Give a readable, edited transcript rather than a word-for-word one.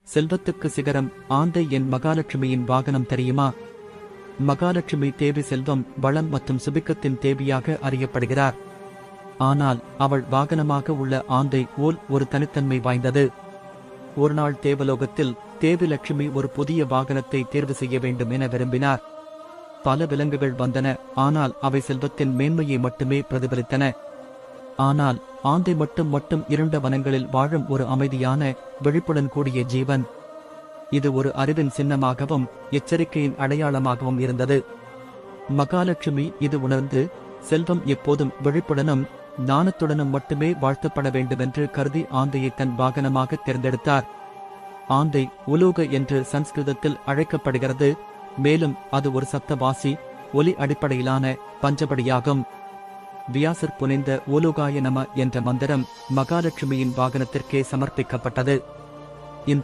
செல்வத்துக்கு சிகரம் ஆந்தை என் மகாலட்சுமியின் வாகனம் தெரியுமா? மகாலட்சுமி தேவி செல்வம், வளம் மற்றும் சுபிக்கத்தின் தேவியாக அறியப்படுகிறார். ஆனால் அவள் வாகனமாக உள்ள ஆந்தை ஓல் ஒரு தனித்தன்மை வாய்ந்தது. ஒருநாள் தேவலோகத்தில் தேவி லட்சுமி ஒரு புதிய வாகனத்தை தேர்வு செய்ய வேண்டும் என விரும்பினார். பல விலங்குகள் வந்தன, ஆனால் அவை செல்வத்தின் மேன்மையை மட்டுமே பிரதிபலித்தன. ஆனால் ஆந்தை மட்டும் இருண்ட வனங்களில் வாழும் ஒரு அமைதியான, விழிப்புடன் கூடிய ஜீவன். இது ஒரு அறிவின் சின்னமாகவும் எச்சரிக்கையின் அடையாளமாகவும் இருந்தது. மகாலட்சுமி இது உணர்ந்து, செல்வம் எப்போதும் விழிப்புடனும் ஞானத்துடனும் மட்டுமே வாழ்த்தப்பட வேண்டுமென்று கருதி ஆந்தையை தன் வாகனமாக தேர்ந்தெடுத்தார். ஆந்தை உலூக என்று சன்ஸ்கிருதத்தில் அழைக்கப்படுகிறது. மேலும் அது ஒரு சப்தவாசி, ஒலி அடிப்படையிலான பஞ்சபடியாகும். வியாசர் புனைந்த ஓலுகாய நம என்ற மந்திரம் மகாலட்சுமியின் வாகனத்திற்கே சமர்ப்பிக்கப்பட்டது.